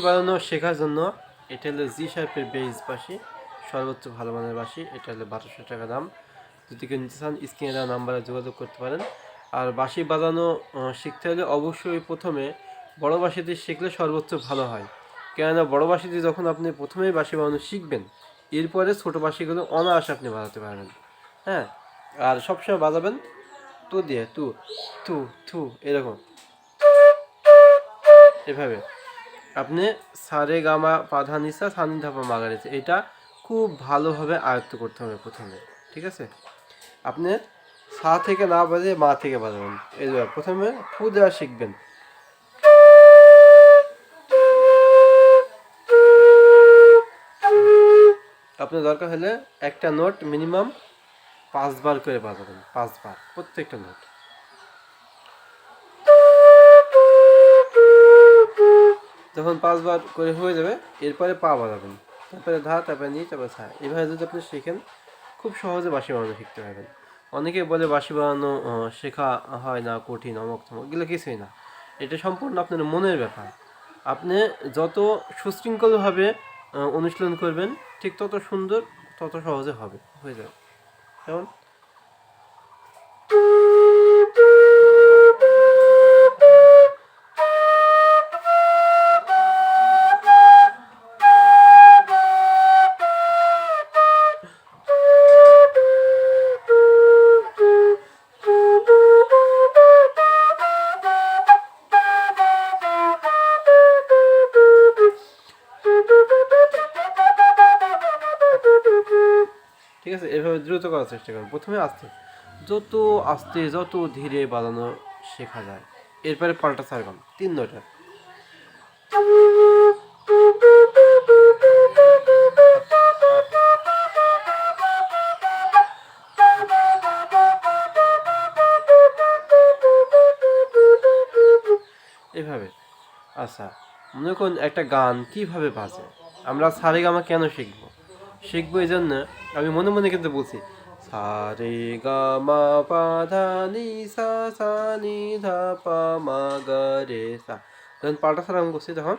বাজানো শেখার জন্য এটা হলো জি শার্পের বেস বাঁশি, সর্বোচ্চ ভালো মানের বাঁশি। এটা হলো 1200 টাকা দাম। যদি কেউ নিতে চান স্ক্রিনে দেওয়া নাম্বারে যোগাযোগ করতে পারেন। আর বাঁশি বাজানো শিখতে হলে অবশ্যই প্রথমে বড় বাঁশিতে শিখলে সর্বোচ্চ ভালো হয়। কেননা বড় বাঁশিতে যখন আপনি প্রথমেই বাঁশি বাজানো শিখবেন, এরপরে ছোটো বাঁশিগুলো অনায়াসে আপনি বাজাতে পারবেন। হ্যাঁ, আর সবসময় বাজাবেন তু দিয়ে, তু থু থু এরকম, এভাবে আপনি সারে গামা পাধা নিসা সানি ধাপা মাগারেছে, এটা খুব ভালোভাবে আয়ত্ত করতে হবে প্রথমে। ঠিক আছে, আপনি সা থেকে না বাজে মা থেকে বাজাবেন। এই প্রথমে ফু দেওয়া শিখবেন। আপনার দরকার হলে একটা নোট মিনিমাম 5 বার করে বাজাবেন, 5 বার প্রত্যেকটা নোট। যখন 5 বার করে হয়ে যাবে, এরপরে পা বাজাবেন, তারপরে ধা, তারপরে নি, তারপরে ছা। এভাবে যদি আপনি শেখেন খুব সহজে বাঁশি বাজানো শিখতে পারবেন। অনেকে বলে বাঁশি বাজানো শেখা হয় না, কঠিন, অমুক তমুক, এগুলো কিছুই না। এটা সম্পূর্ণ আপনার মনের ব্যাপার। আপনি যত সুশৃঙ্খলভাবে অনুশীলন করবেন, ঠিক তত সুন্দর, তত সহজে হয়ে যাবে। যেমন ঠিক আছে, এভাবে দ্রুত করার চেষ্টা করুন। প্রথমে আস্তে, যত আস্তে যত ধীরে বাজানো শেখা যায়। এরপরে পাল্টা সারগাম 3 নোটের। এভাবে। আচ্ছা, মনে করুন একটা গান কিভাবে বাজে, আমরা সারেগামা কেন শিখবো এই জন্য আমি মনে মনে কিন্তু বলছি সারে গা মা পা ধা নি সা সা নি ধা পা মা গা রে সা। যখন পাল্টা সারাগাম করছি তখন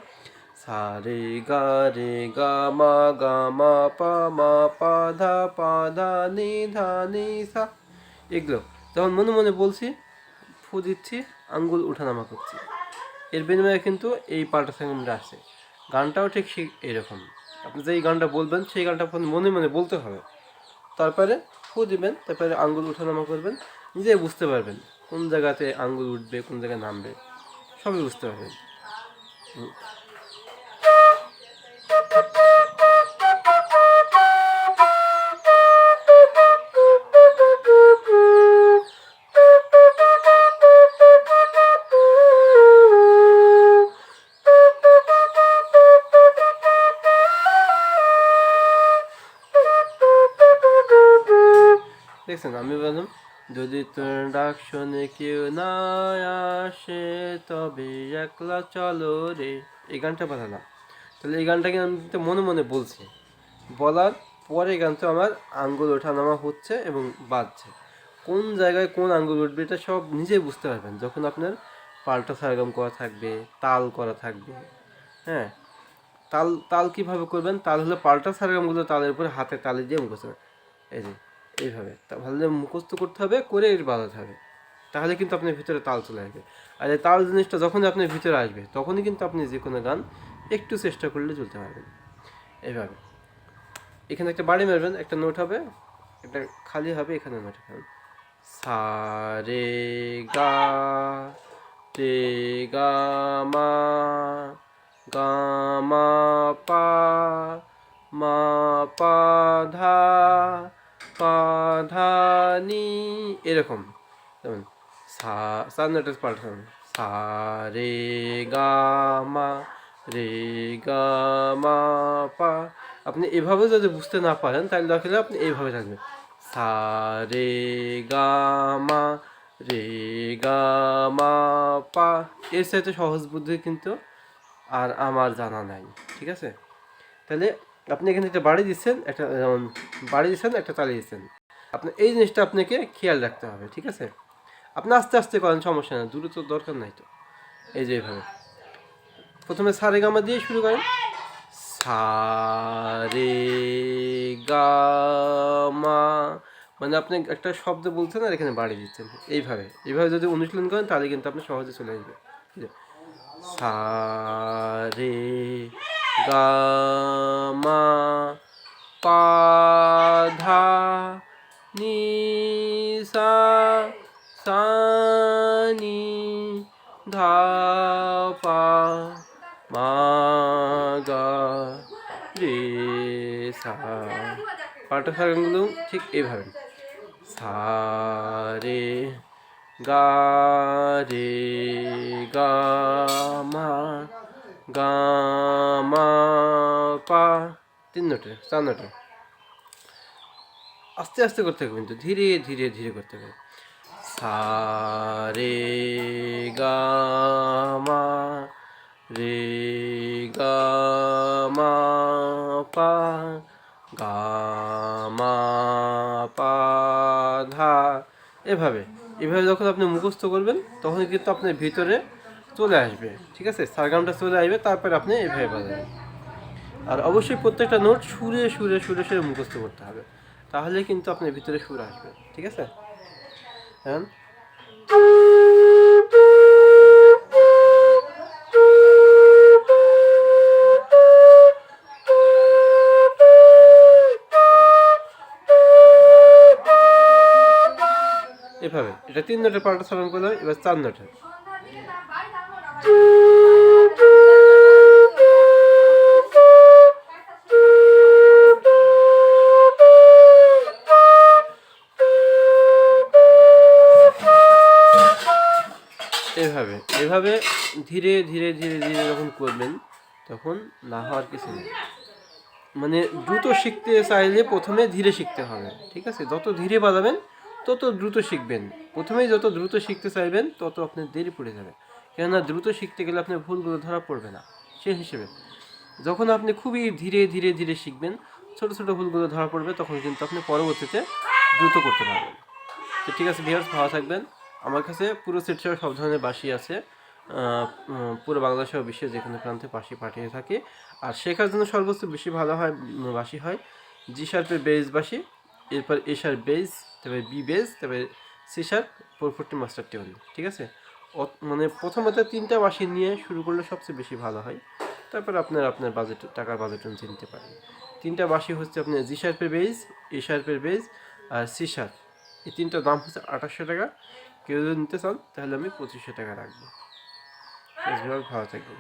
সারে গা মা পা ধা নি সা, এগুলো যখন মনে মনে বলছি, ফু দিচ্ছি, আঙ্গুল উঠানামা করছি, এর বিনিময়ে কিন্তু এই পাল্টা সারগামটা আসছে। গানটাও ঠিক এরকম, আপনি যেই গানটা বলবেন সেই গানটা মনে মনে বলতে হবে, তারপরে ফু দিবেন, তারপরে আঙ্গুল উঠানামা করবেন, নিজে বুঝতে পারবেন কোন জায়গাতে আঙ্গুল উঠবে, কোন জায়গায় নামবে, সবই বুঝতে পারবেন। দেখছেন, আমি বললাম যদি তোর ডাক শোনে কেউ না আসে তবে একলা চলো রে, এই গানটা বাজালাম। তাহলে এই গানটাকে আমি মনে মনে বলছি, বলার পরে কিন্তু আমার আঙ্গুল ওঠানামা হচ্ছে এবং বাজছে। কোন জায়গায় কোন আঙ্গুল উঠবে এটা সব নিজেই বুঝতে পারবেন যখন আপনার পাল্টা সারগম করা থাকবে, তাল করা থাকবে। হ্যাঁ, তাল তাল কীভাবে করবেন, তাল হলে পাল্টা সারগমগুলো তালের উপরে হাতে তালি দিয়ে মুখস্থ, এই যে এইভাবে ভালো মুখস্থ করতে হবে, করে এর বাজাতে হবে, তাহলে কিন্তু আপনার ভিতরে তাল চলে আসবে। আর এই তাল জিনিসটা যখনই আপনার ভিতরে আসবে তখনই কিন্তু আপনি যে কোনো গান একটু চেষ্টা করলে চলতে পারবেন। এইভাবে এখানে একটা বাড়ি মারবেন, একটা নোট হবে, একটা খালি হবে, এখানে নোট হবে সা রে গা রে গা মা পা ধা নি, এরকম। যেমন সা নোটের পাল্টান সা রে গা মা পা। আপনি এভাবে যদি বুঝতে না পারেন তাহলে দরকার আপনি এইভাবে থাকবেন সা রে গা মা পা। এর সাথে সহজ বুদ্ধি কিন্তু আর আমার জানা নাই। ঠিক আছে, তাহলে আপনি এখানে একটা বাড়ি দিচ্ছেন, একটা যেমন বাড়ি দিচ্ছেন, একটা তালি দিচ্ছেন, আপনার এই জিনিসটা আপনাকে খেয়াল রাখতে হবে। ঠিক আছে, আপনি আস্তে আস্তে করেন, সমস্যা না, দ্রুত দরকার নাই তো। এই যে এইভাবে প্রথমে সা রে গা মা দিয়ে শুরু করেন, সা রে গা মা, মানে আপনি একটা শব্দ বলছেন আর এখানে বাড়ি দিচ্ছেন, এইভাবে যদি অনুশীলন করেন তাহলে কিন্তু আপনি সহজে চলে আসবে। সা রে গা মা পা ধা নি সা সা নি ধা পা মা গা রে সা। পাটা সারগুলো ঠিক এইভাবে, সা রে গা রে গা মা গা মা পা, 3 নোটে 4 নোটে। আস্তে আস্তে করতে হবে কিন্তু, ধীরে ধীরে ধীরে করতে হবে। সা রে গা মা রে গা মা পা গা মা পা ধা, এভাবে যখন আপনি মুখস্থ করবেন তখন কিন্তু আপনার ভিতরে চলে আসবে। ঠিক আছে, সারগামটা চলে আসবে, তারপরে আপনি এভাবে বাজাবেন। আর অবশ্যই প্রত্যেকটা নোট সুরে সুরে সুরে সুরে মুখস্থ করতে হবে, তাহলে কিন্তু আপনার ভিতরে সুর আসবে। ঠিক আছে, হ্যাঁ। এভাবে এটা 3 নোটের পাল্টা চালন করলাম, এবার 4 নোটের। এভাবে ধীরে ধীরে ধীরে ধীরে যখন করবেন তখন না হওয়ার কিছু নেই। মানে দ্রুত শিখতে চাইলে প্রথমে ধীরে শিখতে হবে। ঠিক আছে, যত ধীরে বাজাবেন তত দ্রুত শিখবেন। প্রথমেই যত দ্রুত শিখতে চাইবেন তত আপনার দেরি পড়ে যাবে, কেননা দ্রুত শিখতে গেলে আপনার ভুলগুলো ধরা পড়বে না। সেই হিসেবে যখন আপনি খুবই ধীরে ধীরে ধীরে শিখবেন, ছোট ছোট ভুলগুলো ধরা পড়বে, তখন কিন্তু আপনি পরবর্তীতে দ্রুত করতে পারবেন। তো ঠিক আছে ভিউয়ার্স, ভালো থাকবেন। আমার কাছে পুরো সেট সহ সব ধরনের বাঁশি আছে, পুরো বাংলাদেশ ও বিশ্বের যে কোনো প্রান্তে বাঁশি পাঠিয়ে থাকি। আর শেখার জন্য সর্বোচ্চ বেশি ভালো হয় বাঁশি হয় জি শার্পের বেস বাঁশি, এরপর এ শার্প বেস, তারপরে বি বেস, তারপরে সি শার্প 440 মাস্টার টিউন। ঠিক আছে, মানে প্রথমত 3টা বাঁশি নিয়ে শুরু করলে সবচেয়ে বেশি ভালো হয়, তারপর আপনার বাজেট, টাকার বাজেট অনুযায়ী নিতে পারেন। 3টা বাঁশি হচ্ছে আপনার জি শার্পের বেস, এ শার্পের বেস আর সি শার্প। এই 3টার দাম হচ্ছে 2800 টাকা। কেউ যদি নিতে চান তাহলে আমি 2500 টাকা রাখবো। ভালো থাকবেন।